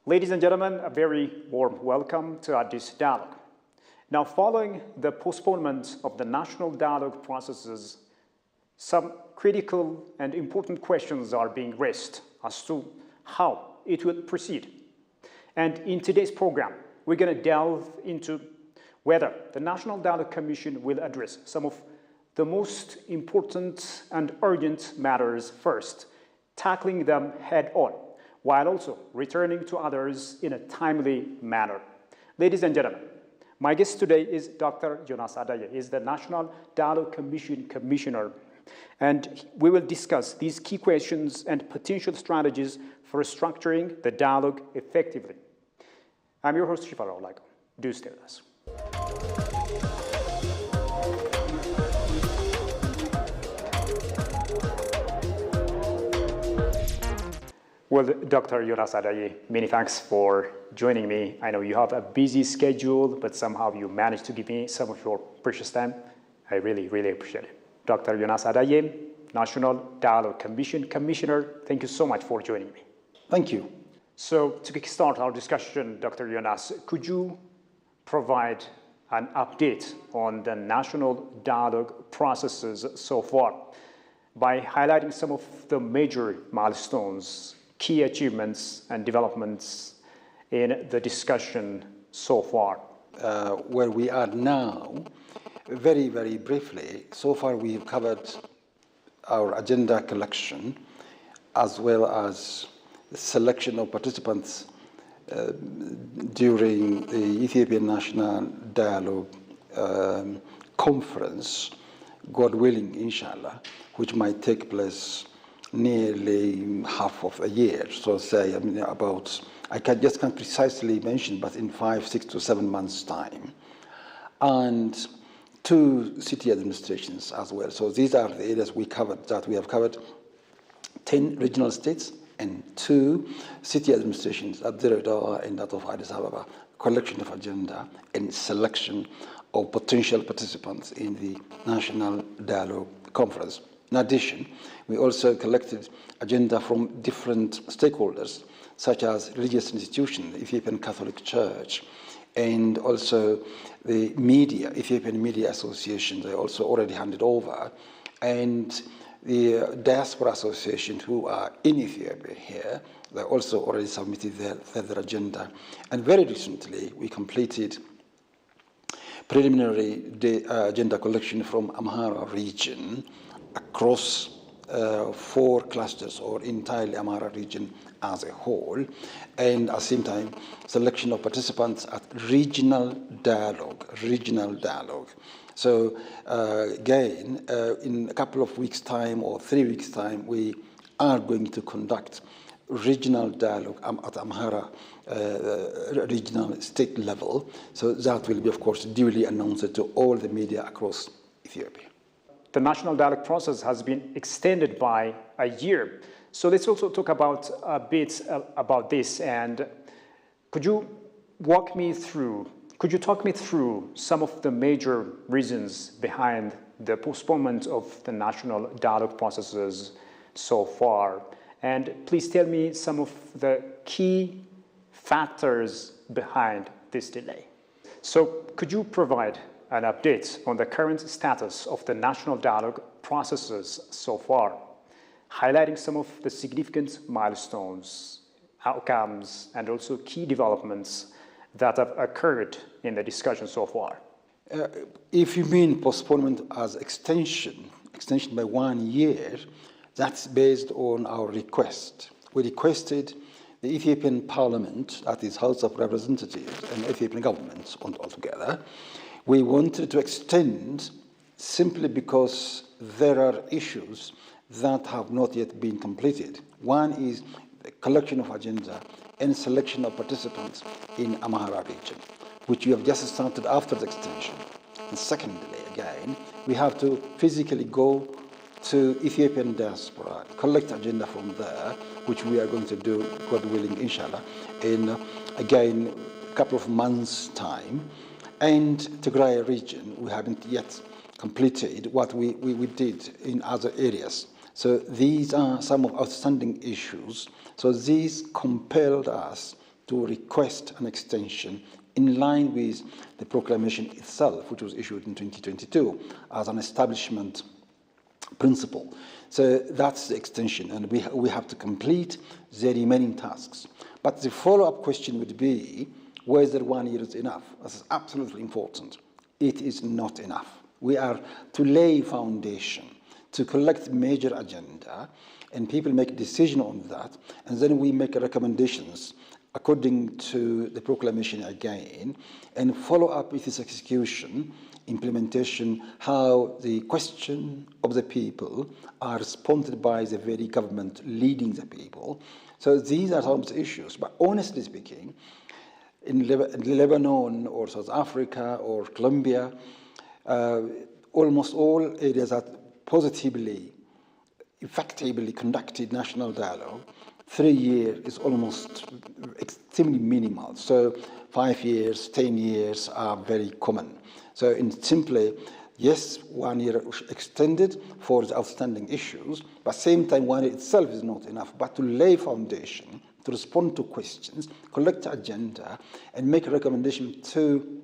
Ladies and gentlemen, a very warm welcome to Addis dialogue. Now, following the postponement of the national dialogue processes, some critical and important questions are being raised as to how it will proceed. And in today's program, we're going to delve into whether the National Dialogue Commission will address some of the most important and urgent matters first, tackling them head-on, while also returning to others in a timely manner. Ladies and gentlemen, my guest today is Dr. Yonas Adaye. He is the National Dialogue Commission Commissioner, and we will discuss these key questions and potential strategies for structuring the dialogue effectively. I'm your host, Shifa Raulago. Do stay with us. Well, Dr. Yonas Adaye, many thanks for joining me. I know you have a busy schedule, but somehow you managed to give me some of your precious time. I really, really appreciate it. Dr. Yonas Adaye, National Dialogue Commission Commissioner, thank you so much for joining me. Thank you. So to kickstart our discussion, Dr. Yonas, could you provide an update on the national dialogue processes so far by highlighting some of the major milestones, key achievements and developments in the discussion so far? Where we are now, very, very briefly, so far we have covered our agenda collection as well as the selection of participants during the Ethiopian National Dialogue Conference, God willing, inshallah, which might take place nearly half of a year. So say, I can't precisely mention, but in 5, 6 to 7 months' time. And 2 city administrations as well. So these are the areas we have covered 10 regional states and 2 city administrations at Dirida and that of Addis Ababa, collection of agenda and selection of potential participants in the National Dialogue Conference. In addition, we also collected agenda from different stakeholders, such as religious institutions, the Ethiopian Catholic Church, and also the media, Ethiopian Media Association, they also already handed over, and the Diaspora Association, who are in Ethiopia here, they also already submitted their agenda. And very recently, we completed preliminary agenda collection from Amhara region across 4 clusters, or entirely Amhara region as a whole, and at the same time, selection of participants at regional dialogue. So again, in a couple of weeks' time or 3 weeks' time, we are going to conduct regional dialogue at Amhara regional state level. So that will be, of course, duly announced to all the media across Ethiopia. The national dialogue process has been extended by a year. So let's also talk about a bit about this. And could you talk me through some of the major reasons behind the postponement of the national dialogue processes so far? And please tell me some of the key factors behind this delay. So could you provide an update on the current status of the national dialogue processes so far, highlighting some of the significant milestones, outcomes, and also key developments that have occurred in the discussion so far? If you mean postponement as extension by 1 year, that's based on our request. We requested the Ethiopian Parliament, that is House of Representatives, and Ethiopian government altogether. We wanted to extend simply because there are issues that have not yet been completed. One is the collection of agenda and selection of participants in Amhara region, which we have just started after the extension. And secondly, again, we have to physically go to Ethiopian diaspora, collect agenda from there, which we are going to do, God willing, inshallah, in, again, a couple of months' time. And Tigray region, we haven't yet completed what we did in other areas. So these are some of outstanding issues. So these compelled us to request an extension in line with the proclamation itself, which was issued in 2022 as an establishment principle. So that's the extension, and we have to complete the remaining tasks. But the follow-up question would be whether 1 year is enough. This is absolutely important. It is not enough. We are to lay foundation, to collect major agenda, and people make a decision on that, and then we make recommendations according to the proclamation again, and follow up with its execution, implementation, how the question of the people are responded by the very government leading the people. So these are some of the issues. But honestly speaking, in Lebanon or South Africa or Colombia, almost all areas that positively, effectively conducted national dialogue, 3 years is almost extremely minimal. So 5 years, 10 years are very common. So in simply, yes, 1 year extended for the outstanding issues, but same time 1 year itself is not enough, but to lay foundation, to respond to questions, collect agenda, and make a recommendation to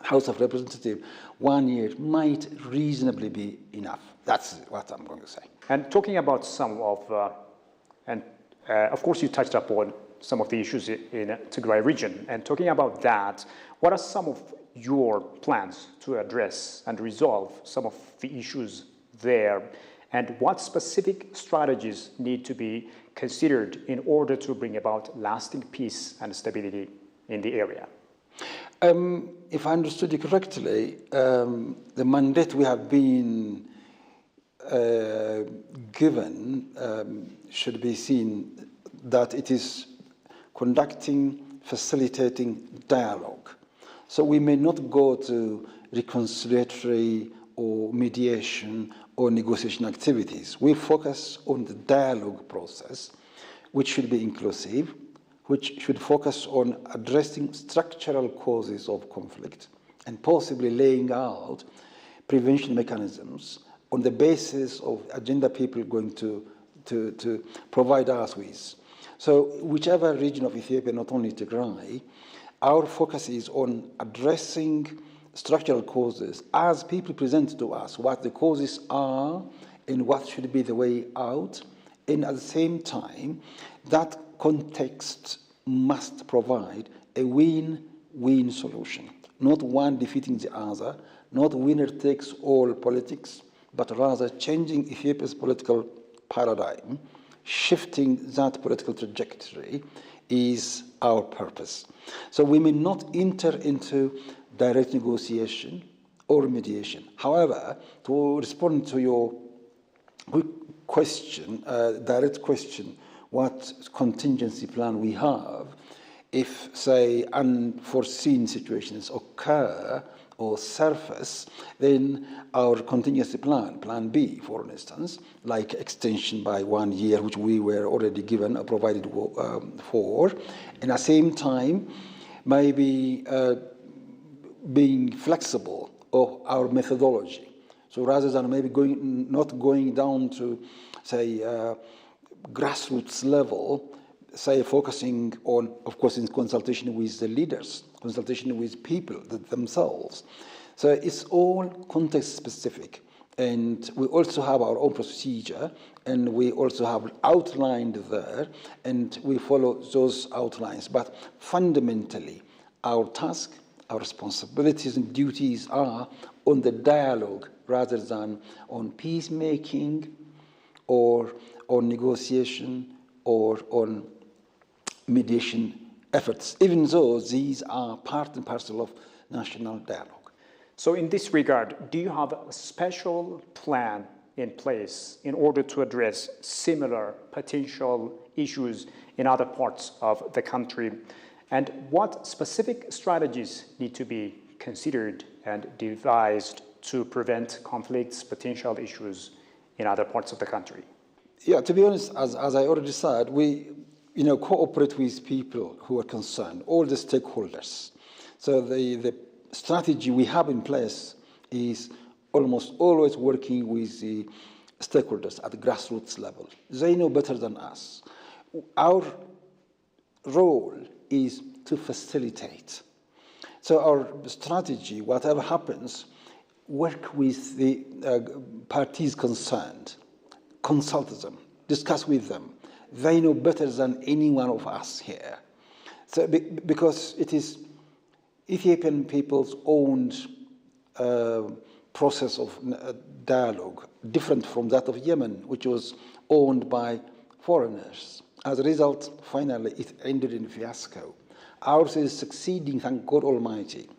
House of Representatives, 1 year might reasonably be enough. That's what I'm going to say. And talking about some of, of course you touched upon some of the issues in Tigray region, and talking about that, what are some of your plans to address and resolve some of the issues there, and what specific strategies need to be considered in order to bring about lasting peace and stability in the area? If I understood you correctly, the mandate we have been given should be seen that it is conducting, facilitating dialogue. So we may not go to reconciliatory or mediation or negotiation activities. We focus on the dialogue process, which should be inclusive, which should focus on addressing structural causes of conflict and possibly laying out prevention mechanisms on the basis of agenda people are going to provide us with. So whichever region of Ethiopia, not only Tigray, our focus is on addressing structural causes as people present to us what the causes are and what should be the way out. And at the same time, that context must provide a win-win solution, not one defeating the other, not winner takes all politics, but rather changing Ethiopia's political paradigm, shifting that political trajectory is our purpose. So we may not enter into direct negotiation or mediation. However, to respond to your quick question, direct question, what contingency plan we have if, say, unforeseen situations occur or surface, then our contingency plan, Plan B, for instance, like extension by 1 year, which we were already given, provided for, and at the same time, maybe being flexible of our methodology. So rather than maybe not going down to, say, grassroots level, say, focusing on, of course, in consultation with the leaders, consultation with people themselves. So it's all context specific. And we also have our own procedure, and we also have outlined there, and we follow those outlines. But fundamentally, our task, our responsibilities and duties are on the dialogue rather than on peacemaking or on negotiation or on mediation efforts, even though these are part and parcel of national dialogue. So in this regard, do you have a special plan in place in order to address similar potential issues in other parts of the country? And what specific strategies need to be considered and devised to prevent conflicts, potential issues in other parts of the country? Yeah, to be honest, as I already said, we cooperate with people who are concerned, all the stakeholders. So the strategy we have in place is almost always working with the stakeholders at the grassroots level. They know better than us. Our role is to facilitate. So our strategy, whatever happens, work with the parties concerned, consult them, discuss with them. They know better than any one of us here. So because it is Ethiopian people's own process of dialogue, different from that of Yemen, which was owned by foreigners. As a result, finally, it ended in fiasco. Ours is succeeding, thank God Almighty,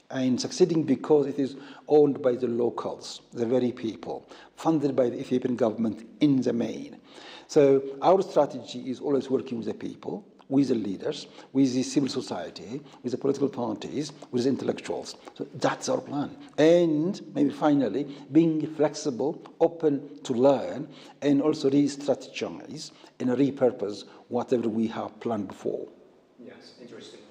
and succeeding because it is owned by the locals, the very people, funded by the Ethiopian government in the main. So our strategy is always working with the people, with the leaders, with the civil society, with the political parties, with the intellectuals. So that's our plan. And maybe finally, being flexible, open to learn, and also re-strategize and repurpose whatever we have planned before. Yes, interesting.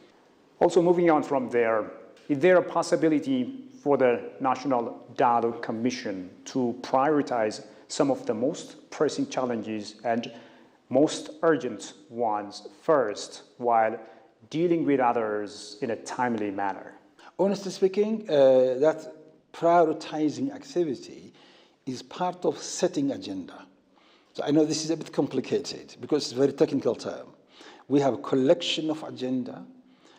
Also moving on from there, is there a possibility for the National Dialogue Commission to prioritize some of the most pressing challenges and most urgent ones first, while dealing with others in a timely manner? Honestly speaking, that prioritizing activity is part of setting agenda. So I know this is a bit complicated because it's a very technical term. We have a collection of agenda,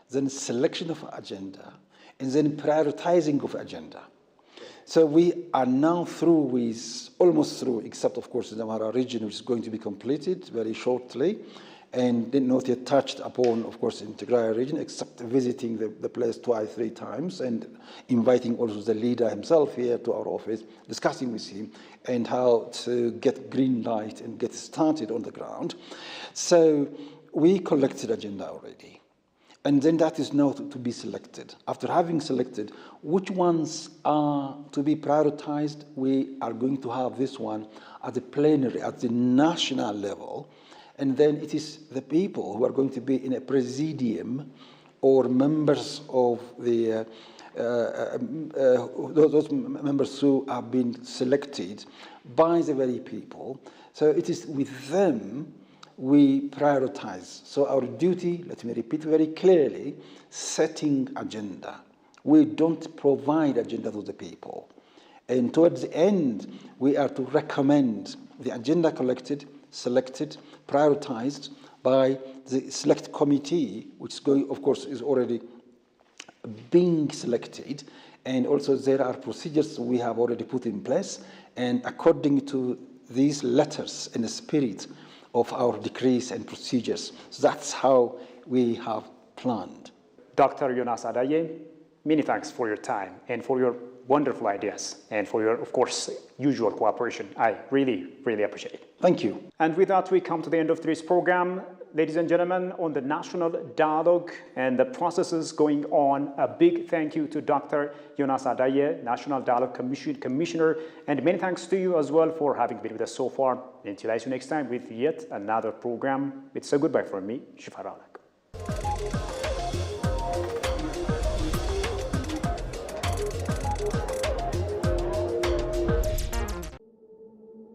then selection of agenda, and then prioritizing of agenda. So we are now through with, almost through, except of course the Amhara region, which is going to be completed very shortly, and not yet touched upon, of course, in Tigray region, except visiting the place twice, 3 times, and inviting also the leader himself here to our office, discussing with him, and how to get green light and get started on the ground. So we collected agenda already. And then that is now to be selected. After having selected which ones are to be prioritized, we are going to have this one at the plenary, at the national level. And then it is the people who are going to be in a presidium or members of the, those members who have been selected by the very people. So it is with them we prioritize. So our duty, let me repeat very clearly, setting agenda. We don't provide agenda to the people. And towards the end, we are to recommend the agenda collected, selected, prioritized by the select committee, which is going, of course, is already being selected. And also there are procedures we have already put in place. And according to these letters in the spirit of our decrees and procedures. So that's how we have planned. Dr. Yonas Adaye, many thanks for your time and for your wonderful ideas and for your, of course, usual cooperation. I really, really appreciate it. Thank you. And with that, we come to the end of today's program. Ladies and gentlemen, on the national dialogue and the processes going on, a big thank you to Dr. Yonas Adaye, National Dialogue Commissioner, and many thanks to you as well for having been with us so far. Until I see you next time with yet another program, it's a goodbye from me, Shifar Alak.